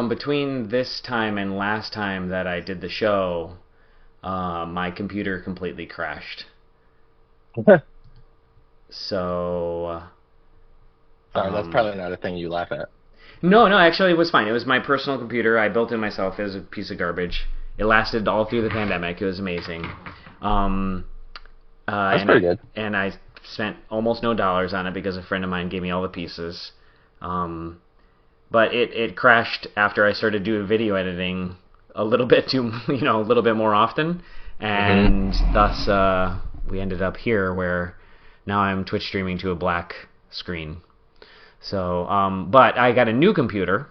between this time and last time that I did the show, my computer completely crashed. So, Sorry, that's probably not a thing you laugh at. no, actually it was fine. It was my personal computer. I built it myself. It was a piece of garbage. It lasted all through the pandemic. It was amazing. Um, That's and pretty good. I spent almost no dollars on it because a friend of mine gave me all the pieces. But it crashed after I started doing video editing a little bit a little bit more often, and thus we ended up here where now I'm Twitch streaming to a black screen. So, but I got a new computer,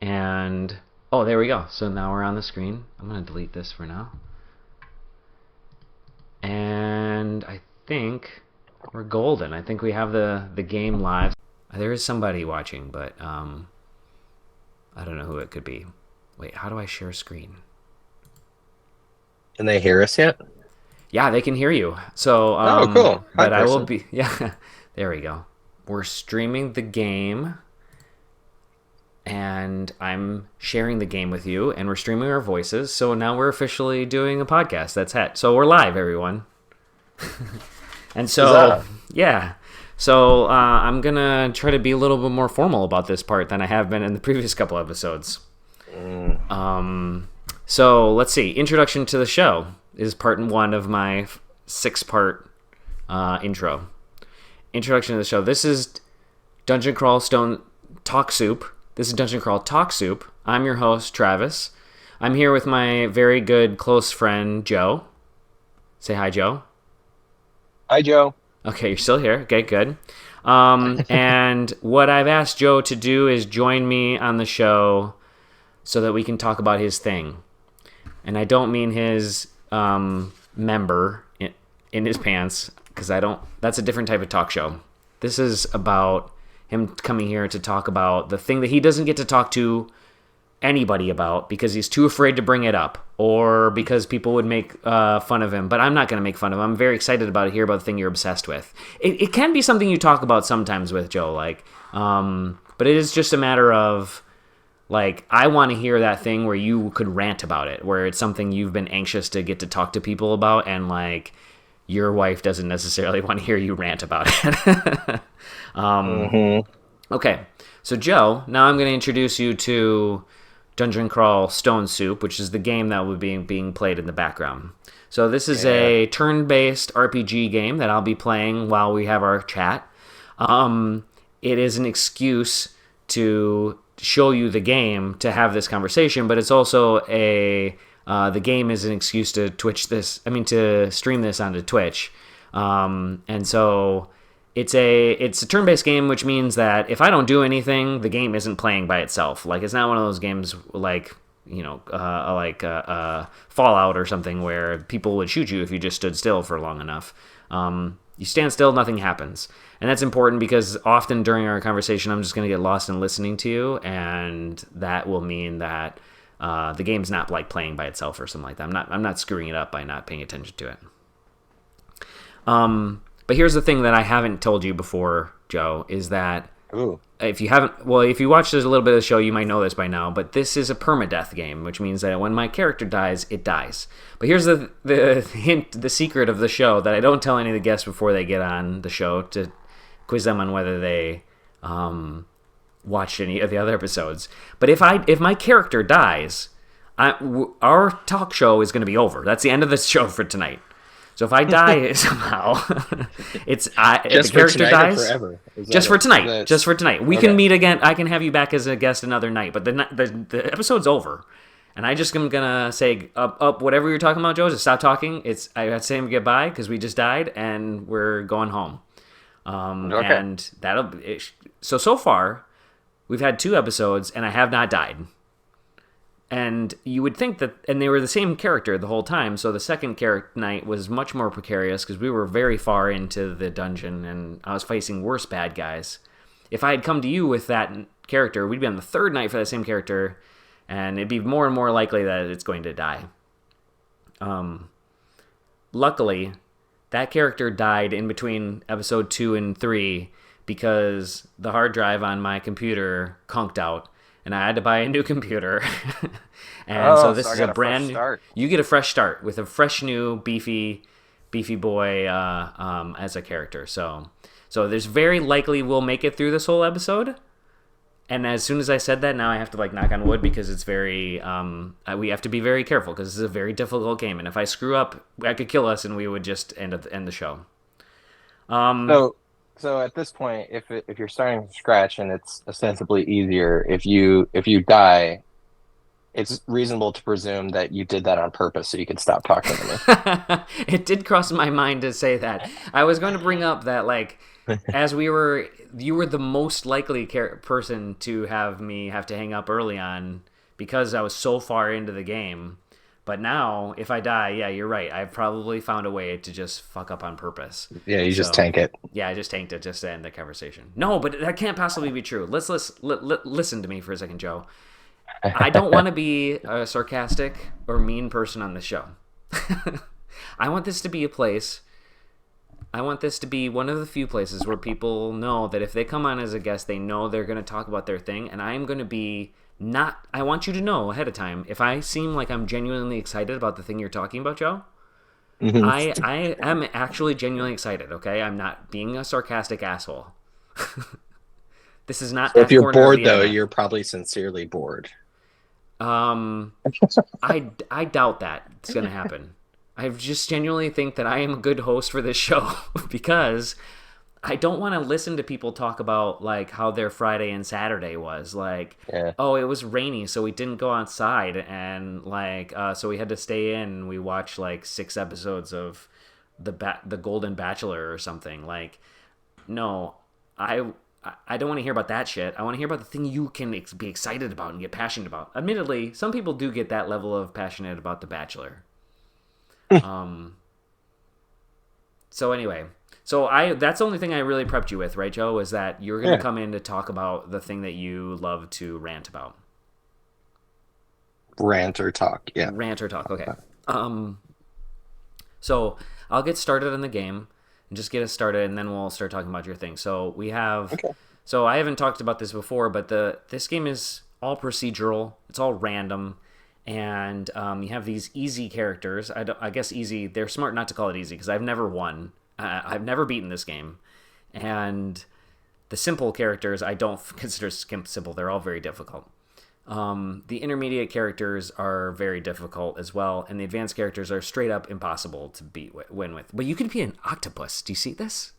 and oh, there we go. So now we're on the screen. I'm gonna delete this for now, and I think we're golden. I think we have the game live. There is somebody watching, but I don't know who it could be. Wait, how do I share screen? Can they hear us yet? Yeah, they can hear you. So, Oh, cool. Hi, but I will person. be. Yeah, there we go. We're streaming the game, and I'm sharing the game with you, and we're streaming our voices. So now we're officially doing a podcast. That's it. So we're live, everyone. And so, Huzzah. yeah. So I'm going to try to be a little bit more formal about this part than I have been in the previous couple episodes. So let's see. Introduction to the show is part 1 of my 6-part intro. Introduction to the show. This is Dungeon Crawl Stone Talk Soup. This is Dungeon Crawl Talk Soup. I'm your host, Travis. I'm here with my very good close friend, Joe. Say hi, Joe. Hi, Joe. Okay, you're still here. Okay, good. And what I've asked Joe to do is join me on the show so that we can talk about his thing. And I don't mean his member in his pants, because that's a different type of talk show. This is about him coming here to talk about the thing that he doesn't get to talk to anybody about because he's too afraid to bring it up, or because people would make fun of him. But I'm not going to make fun of him. I'm very excited about it. Hear about the thing you're obsessed with. It can be something you talk about sometimes with Joe, but it is just a matter of, I want to hear that thing where you could rant about it, where it's something you've been anxious to get to talk to people about, and your wife doesn't necessarily want to hear you rant about it. Okay, so Joe, now I'm going to introduce you to Dungeon Crawl Stone Soup, which is the game that will be being played in the background. So this is a turn-based RPG game that I'll be playing while we have our chat. It is an excuse to show you the game to have this conversation, but it's also the game is an excuse to to stream this onto Twitch. And so it's a turn-based game, which means that if I don't do anything, the game isn't playing by itself. It's not one of those games Fallout or something where people would shoot you if you just stood still for long enough. You stand still, nothing happens. And that's important because often during our conversation, I'm just going to get lost in listening to you, and that will mean that the game's not playing by itself or something like that. I'm not screwing it up by not paying attention to it. But here's the thing that I haven't told you before, Joe, is that if you watched a little bit of the show, you might know this by now, but this is a permadeath game, which means that when my character dies, it dies. But here's the hint, the secret of the show that I don't tell any of the guests before they get on the show to quiz them on whether they watched any of the other episodes. But if my character dies, our talk show is going to be over. That's the end of the show for tonight. So if I die somehow, if the character dies, forever? Just for tonight. We can meet again. I can have you back as a guest another night, but the episode's over, and I just am gonna say up whatever you're talking about, Joe. Just stop talking. I have to say goodbye because we just died and we're going home. And so far, we've had 2 episodes and I have not died. And you would think that, and they were the same character the whole time, so the second night was much more precarious because we were very far into the dungeon and I was facing worse bad guys. If I had come to you with that character, we'd be on the 3rd night for that same character, and it'd be more and more likely that it's going to die. Luckily, that character died in between episode 2 and 3 because the hard drive on my computer conked out. and I had to buy a new computer. And so Oh, this so I is got a fresh start. you get a fresh start with a fresh new beefy boy as a character. So there's very likely we'll make it through this whole episode. And as soon as I said that, now I have to like knock on wood because it's very we have to be very careful because this is a very difficult game, and if I screw up, I could kill us and we would just end the show. So at this point, if you're starting from scratch and it's ostensibly easier, if you die, it's reasonable to presume that you did that on purpose so you could stop talking to me. It did cross my mind to say that. I was going to bring up that like you were the most likely person to have me have to hang up early on because I was so far into the game. But now, if I die, yeah, you're right. I've probably found a way to just fuck up on purpose. Yeah, you just tank it. Yeah, I just tanked it just to end the conversation. No, but that can't possibly be true. Let's listen to me for a second, Joe. I don't want to be a sarcastic or mean person on the show. I want this to be a place. I want this to be one of the few places where people know that if they come on as a guest, they know they're going to talk about their thing, and I am going to be not. I want you to know ahead of time if I seem like I'm genuinely excited about the thing you're talking about, Joe. I am actually genuinely excited. Okay, I'm not being a sarcastic asshole. This is not. So if you're bored, though, you're probably sincerely bored. I doubt that it's gonna happen. I just genuinely think that I am a good host for this show because I don't want to listen to people talk about like how their Friday and Saturday was. Like, oh, it was rainy, so we didn't go outside, and like, so we had to stay in. We watched like 6 episodes of the Golden Bachelor or something. Like, no, I don't want to hear about that shit. I want to hear about the thing you can be excited about and get passionate about. Admittedly, some people do get that level of passionate about The Bachelor. So anyway, that's the only thing I really prepped you with, right, Joe? Is that you're going to come in to talk about the thing that you love to rant about. Rant or talk, yeah. Rant or talk, okay. So I'll get started on the game and just get us started, and then we'll start talking about your thing. So we have... Okay. So I haven't talked about this before, but this game is all procedural. It's all random. And you have these easy characters. I guess easy. They're smart not to call it easy because I've never won. I've never beaten this game. And the simple characters I don't consider simple. They're all very difficult. The intermediate characters are very difficult as well. And the advanced characters are straight up impossible to win with. But you can be an octopus. Do you see this?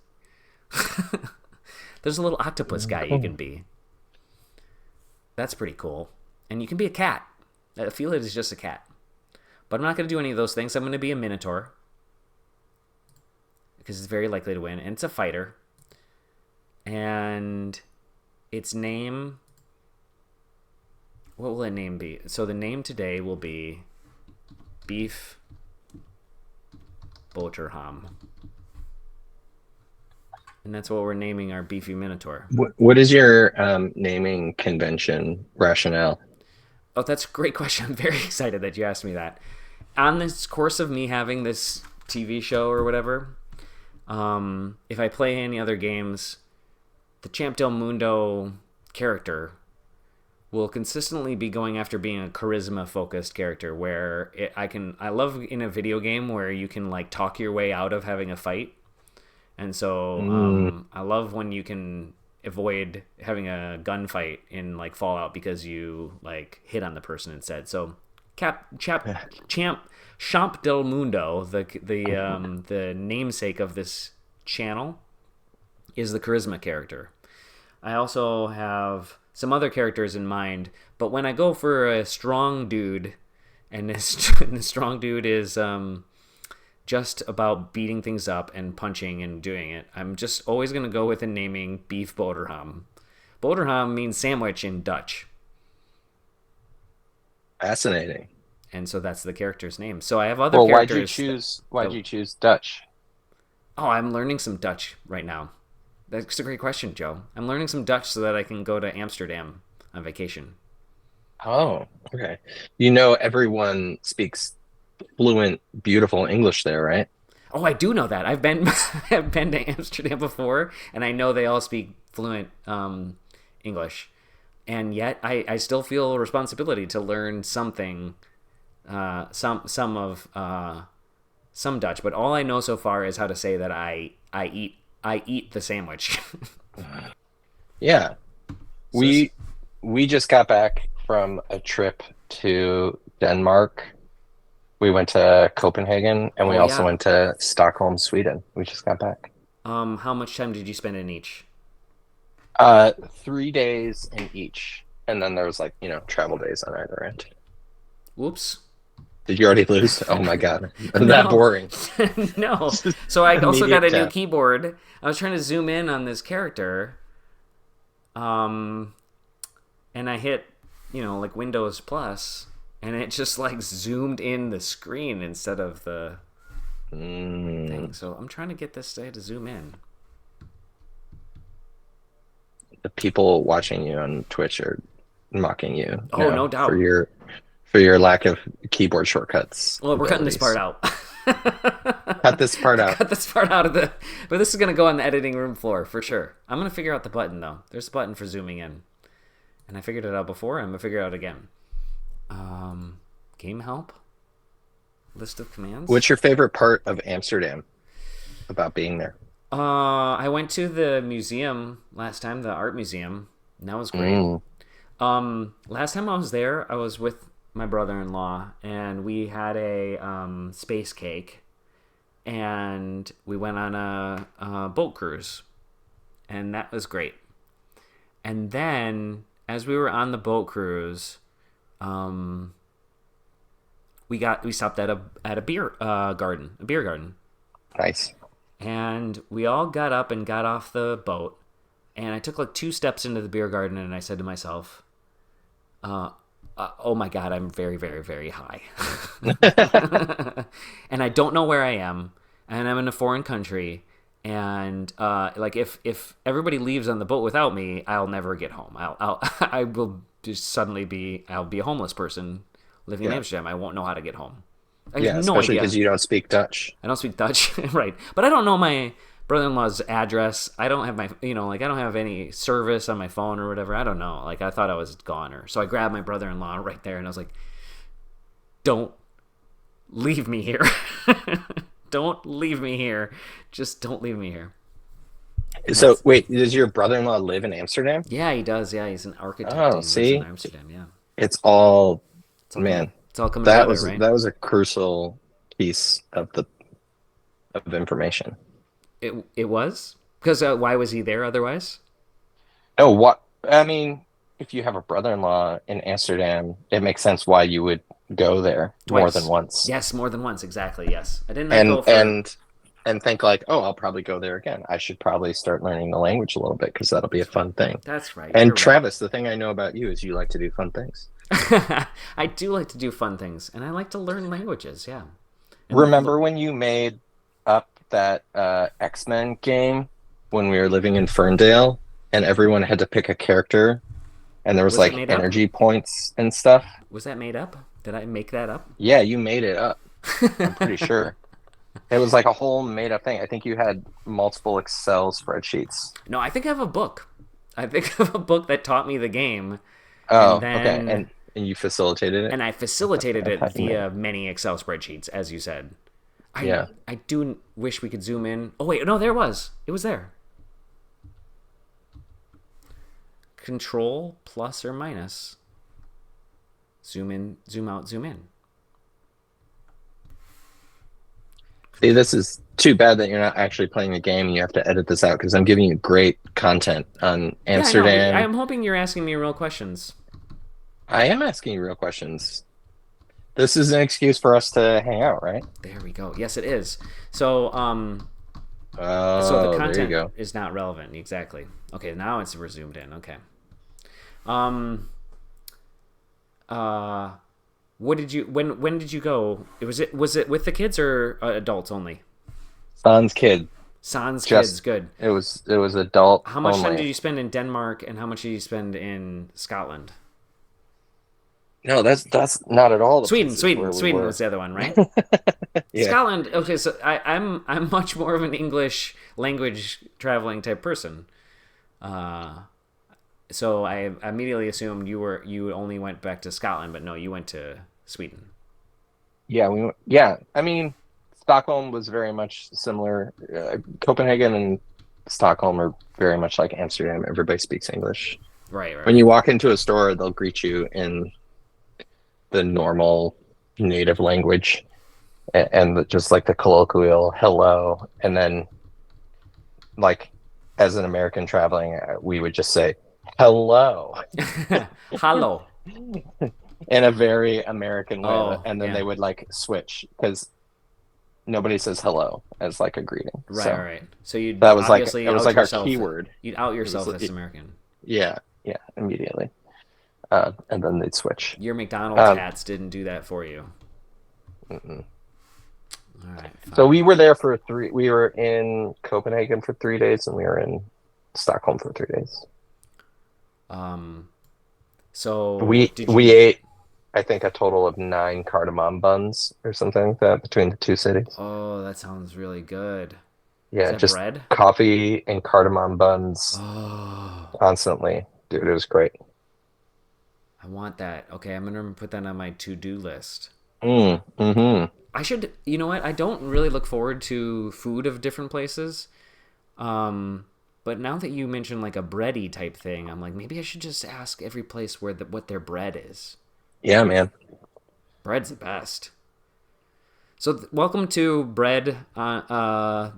There's a little octopus guy you can be. That's pretty cool. And you can be a cat. I feel it is just a cat. But I'm not going to do any of those things. I'm going to be a minotaur. Because it's very likely to win. And it's a fighter. And its name... What will the name be? So the name today will be Beef Boterham. And that's what we're naming our beefy minotaur. What is your naming convention rationale? Oh, that's a great question. I'm very excited that you asked me that. On this course of me having this TV show or whatever, if I play any other games, the Champ Del Mundo character will consistently be going after being a charisma-focused character where I love in a video game where you can like talk your way out of having a fight. And so I love when you can avoid having a gunfight in like Fallout because you like hit on the person instead. So Champ Del Mundo, the namesake of this channel, is the charisma character. I also have some other characters in mind, but when I go for a strong dude, and the strong dude is just about beating things up and punching and doing it, I'm just always going to go with the naming Beef Boterham. Boterham means sandwich in Dutch. Fascinating. And so that's the character's name. So I have other characters. Why'd you choose Dutch? Oh, I'm learning some Dutch right now. That's a great question, Joe. I'm learning some Dutch so that I can go to Amsterdam on vacation. Oh, okay. You know everyone speaks fluent, beautiful English there, right? Oh, I do know that. I've been I've been to Amsterdam before, and I know they all speak fluent English. and yet I still feel a responsibility to learn something, some Dutch. But all I know so far is how to say that I eat the sandwich. Yeah. So We just got back from a trip to Denmark. We went to Copenhagen and we oh also yeah. went to Stockholm, Sweden. We just got back. How much time did you spend in each? 3 days in each. And then there was like, travel days on either end. Whoops. Did you already lose? Oh my God. That No. boring. No. So I also got Immediate a new death. keyboard. I was trying to zoom in on this character. And I hit, like Windows Plus, and it just like zoomed in the screen instead of the thing. So I'm trying to get this to zoom in. The people watching you on Twitch are mocking you Oh, now no doubt. for your lack of keyboard shortcuts. Well, we're cutting this part out. Cut this part out. Cut this part out of the. But this is gonna go on the editing room floor for sure. I'm gonna figure out the button though. There's a button for zooming in, and I figured it out before. I'm gonna figure it out again. Game help. List of commands. What's your favorite part of Amsterdam about being there? I went to the museum last time, the art museum. And that was great. Last time I was there, I was with my brother-in-law, and we had a space cake, and we went on a boat cruise, and that was great. And then, as we were on the boat cruise, we stopped at a beer garden. Nice. And we all got up and got off the boat, and I took like 2 steps into the beer garden, and I said to myself, oh my God, I'm very, very, very high. And I don't know where I am, and I'm in a foreign country, and like if everybody leaves on the boat without me, I'll never get home. I will just suddenly I'll be a homeless person living in Amsterdam. I won't know how to get home. I have no especially idea. because you don't speak Dutch. I don't speak Dutch, right? But I don't know my brother-in-law's address. I don't have my, I don't have any service on my phone or whatever. I don't know. Like, I thought I was goner. So I grabbed my brother-in-law right there, and I was like, don't leave me here. Don't leave me here. Just don't leave me here. So, wait, does your brother-in-law live in Amsterdam? Yeah, he does. Yeah, he's an architect. Oh, He lives see? in Amsterdam, yeah. It's all, It's all man, it's all coming that together, was right? that was a crucial piece of information. It was? Because why was he there otherwise? Oh, what? I mean, if you have a brother-in-law in Amsterdam, it makes sense why you would go there more Twice. than once. Yes, more than once, exactly, yes. I didn't And go for... and think like, oh, I'll probably go there again. I should probably start learning the language a little bit because that'll be a fun thing. That's right. And you're right. Travis, the thing I know about you is you like to do fun things. I do like to do fun things, and I like to learn languages, yeah. And Remember when you made up that X-Men game when we were living in Ferndale and everyone had to pick a character and there was Was it like made up? energy points and stuff? Was that made up? Did I make that up? Yeah, you made it up. I'm pretty sure. It was like a whole made up thing. I think you had multiple Excel spreadsheets. No, I think I have a book. I think I have a book that taught me the game. Oh, And okay. then- And you facilitated it? And I facilitated it That's via many Excel spreadsheets, as you said. Yeah. I do wish we could zoom in. Oh, wait, no, there it was. It was there. Control plus or minus. Zoom in, zoom out, zoom in. See, this is too bad that you're not actually playing the game and you have to edit this out because I'm giving you great content on Amsterdam. Yeah, I'm hoping you're asking me real questions. I am asking you real questions. This is an excuse for us to hang out, right? There we go. Yes, it is. So, Oh, so the there you content go. is not relevant. Exactly. Okay, now it's zoomed in. Okay. What did you when did you go? Was it with the kids or adults only? Sans kid. Sans Just- kids, good. It was adult How much time only. did you spend in Denmark, and how much did you spend in Scotland? No, that's not at all. The Sweden places where we were. was the other one, right? Yeah. Scotland. Okay, so I'm much more of an English language traveling type person. So I immediately assumed you only went back to Scotland, but no, you went to Sweden. Yeah, yeah. I mean, Stockholm was very much similar. Copenhagen and Stockholm are very much like Amsterdam. Everybody speaks English. Right, When right. you walk into a store, they'll greet you in the normal native language and just like the colloquial hello. And then, like, as an American traveling, we would just say hello Hello. in a very American way. Oh, And then yeah. they would like switch because nobody says hello as like a greeting. Right, So right. So you'd that was like obviously it was out like our yourself. keyword. You'd out It was yourself as American. yeah, yeah, immediately. And then they'd switch. Your McDonald's Um, hats didn't do that for you. mm-mm. All right, So fine. we were there for three. We were in Copenhagen for 3 days, and we were in Stockholm for 3 days. Um, so We did we you? ate, I think, a total of 9 cardamom buns or something like that between the two cities. Oh, that sounds really good. Is Yeah, that just bread? coffee and cardamom buns Oh, constantly. Dude, it was great. I want that. Okay, I'm gonna put that on my to-do list. Mm-hmm. I should, you know what? I don't really look forward to food of different places. Um, but now that you mentioned like a bready type thing, I'm like, maybe I should just ask every place what their bread is. Yeah, man. Bread's the best. So, welcome to Bread on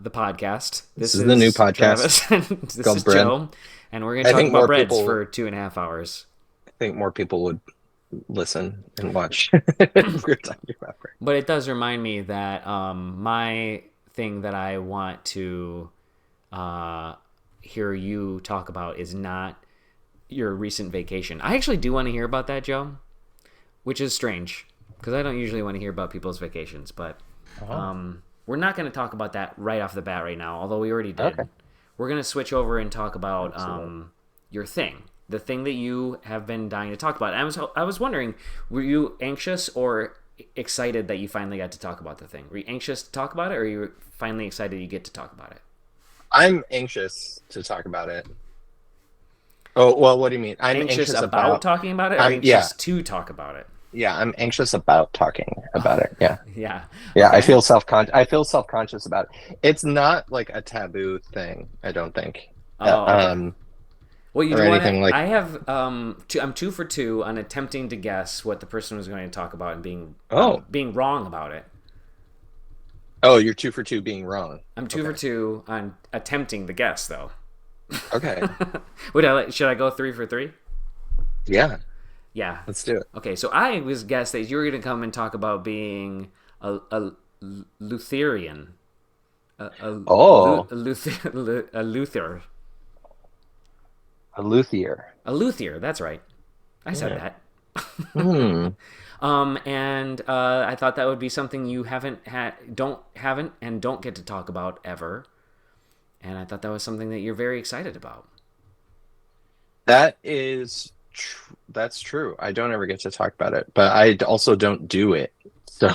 the podcast. This This is the new is podcast Travis, and this is called Bread. Joe, and we're going to I talk think about more breads people for 2.5 hours. I think more people would listen and watch if we're talking about bread. But it does remind me that my thing that I want to uh, hear you talk about is not your recent vacation. I actually do want to hear about that, Joe, which is strange because I don't usually want to hear about people's vacations. But Oh, we're not going to talk about that right off the bat right now, although we already okay. did. We're going to switch over and talk about Excellent. your thing, the thing that you have been dying to talk about. And I was wondering, were you anxious or excited that you finally got to talk about the thing? Were you anxious to talk about it, or are you finally excited you get to talk about it? I'm anxious to talk about it. Oh, well, what do you mean? I'm Anxious anxious about about talking about it, or I'm yeah, anxious to talk about it? yeah, I'm anxious about talking about it. Yeah. Yeah. Yeah, Okay. I feel self-conscious about it. It's not like a taboo thing, I don't think. Uh, Oh, okay. um Well, you or do want anything to. like I have. I'm 2 for 2 on attempting to guess what the person was going to talk about and oh. being wrong about it. Oh, you're 2 for 2 being wrong. I'm two for Okay. two on attempting the guess, though. Okay. Should I go 3 for 3? Yeah, Yeah. let's do it. Okay, so I was guessed that you were going to come and talk about being a Lutheran, Oh, A Luther, a luthier. a Luthier. That's right. I said Yeah. that. Hmm. And I thought that would be something you haven't and don't get to talk about ever. And I thought that was something that you're very excited about. That's true. I don't ever get to talk about it, but I also don't do it. So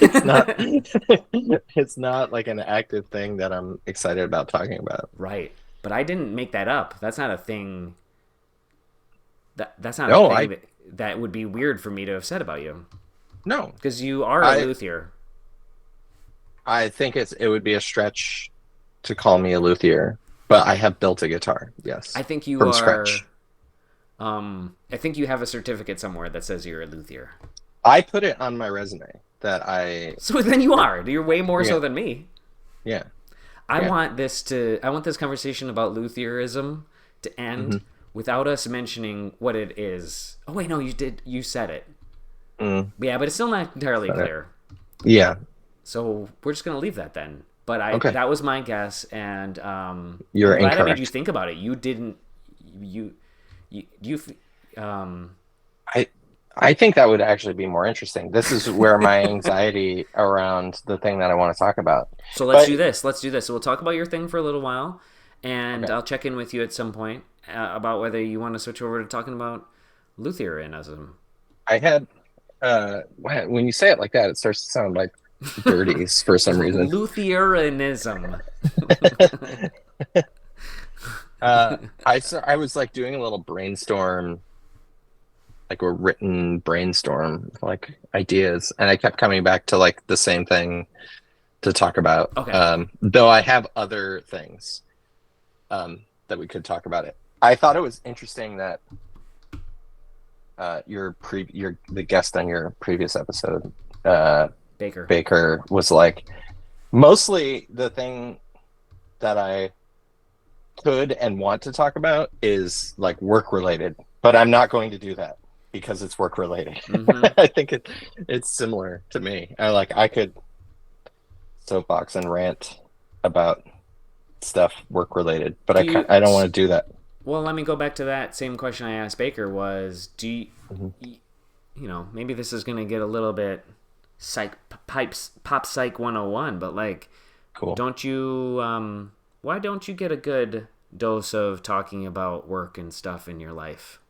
it's not it's not like an active thing that I'm excited about talking about. Right. But I didn't make that up. That's not a thing. That's not a No, thing I that would be weird for me to have said about you. no. Because you are a I luthier. I think it would be a stretch to call me a luthier, but I have built a guitar, I yes, think you from are. scratch. I think you have a certificate somewhere that says you're a luthier. I put it on my resume that I So then you are. You're way more so yeah, than me. yeah, I yeah. want this conversation about Luthierism to Hmm. end without us mentioning what it is. Oh wait, no, you said it. Mm, Yeah, but it's still not entirely got it. clear. Yeah. So we're just gonna leave that then. But Okay. that was my guess, and You're I'm glad I made you incorrect. think about it. You didn't you I I think that would actually be more interesting. This is where my anxiety around the thing that I want to talk about. So let's But do this. Let's do this. So we'll talk about your thing for a little while, and okay, I'll check in with you at some point about whether you want to switch over to talking about Lutheranism. I had when you say it like that, it starts to sound like dirties for some reason. Lutheranism. I was like doing a little brainstorm, like a written brainstorm, like ideas, and I kept coming back to like the same thing to talk about. Okay. Though I have other things that we could talk about it. I thought it was interesting that your the guest on your previous episode, Baker. Baker, was like mostly the thing that I could and want to talk about is like work related, but I'm not going to do that because it's work related. Mm-hmm. I think it's similar to me. I could soapbox and rant about stuff work related, but Do you? I don't want to do that. Well, let me go back to that same question I asked Baker. Was do you, Mm-hmm. maybe this is gonna get a little bit pop psych 101, but like, Cool. don't you why don't you get a good dose of talking about work and stuff in your life?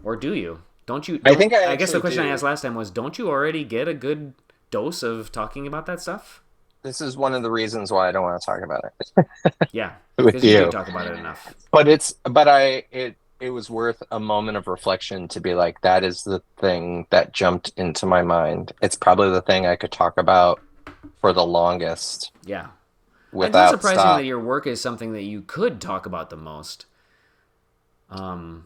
Or do you? Don't you? I Don't, think I I guess the actually question I do. asked last time was, don't you already get a good dose of talking about that stuff? This is one of the reasons why I don't want to talk about it Yeah, with because you do you. talk about it enough. It was worth a moment of reflection to be like, that is the thing that jumped into my mind. It's probably the thing I could talk about for the longest Yeah. It's not without surprising that stop. your work is something that you could talk about the most.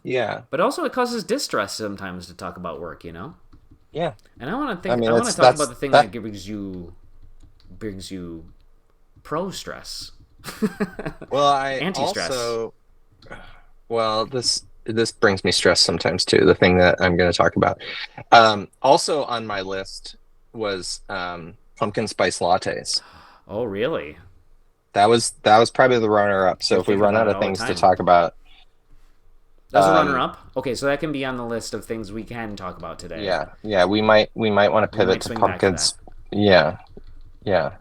Yeah. But also it causes distress sometimes to talk about work, Yeah. And I want to I think mean, I want to it's talk about the thing that that brings you pro stress. well, I Anti-stress. also well, this brings me stress sometimes too, the thing that I'm going to talk about. Also on my list was pumpkin spice lattes. Oh, really? That was probably the runner up. So You're if we thinking run about out it of all the things to time. talk about, That was a runner um, up. Okay, so that can be on the list of things we can talk about today. yeah, we might want to We pivot might to swing back to that. pumpkins. Yeah, yeah,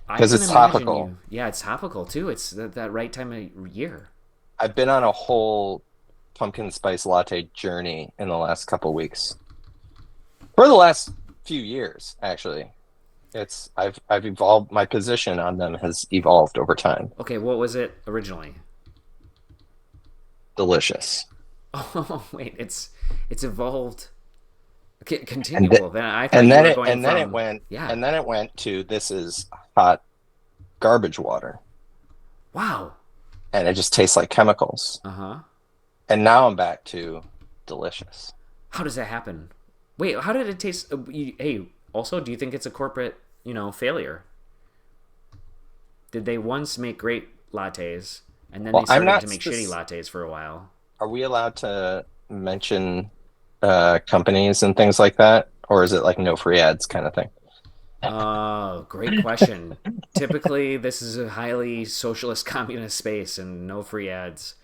I because can it's imagine topical. you. Yeah, it's topical too. It's that right time of year. I've been on a whole pumpkin spice latte journey in the last couple weeks. For the last few years, actually. I've evolved. My position on them has evolved over time. Okay, what was it originally? Delicious. Oh, wait, it's evolved. And th- Continual. Then I thought you were going from yeah. and then it went to this is hot garbage water, Wow. and it just tastes like chemicals. Uh huh. And now I'm back to delicious. How does that happen? Wait, how did it taste? Hey, also, do you think it's a corporate, failure? Did they once make great lattes and then Well, they I'm started not to make shitty lattes for a while? Are we allowed to mention companies and things like that, or is it like no free ads kind of thing? Great question. Typically, this is a highly socialist communist space and no free ads.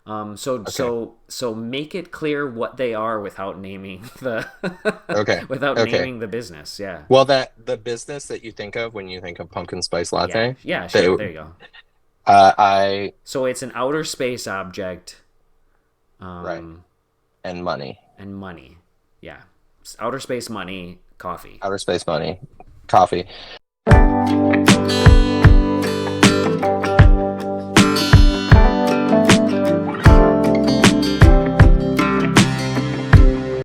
So Okay. so so make it clear what they are without naming the Okay. without Okay. naming the business. Yeah. Well, that the business that you think of when you think of pumpkin spice Yeah. latte, Yeah, they, sure. There you go. I So it's an outer space object, right, um, and money, and money. Yeah. Outer space money, coffee. outer space money, coffee.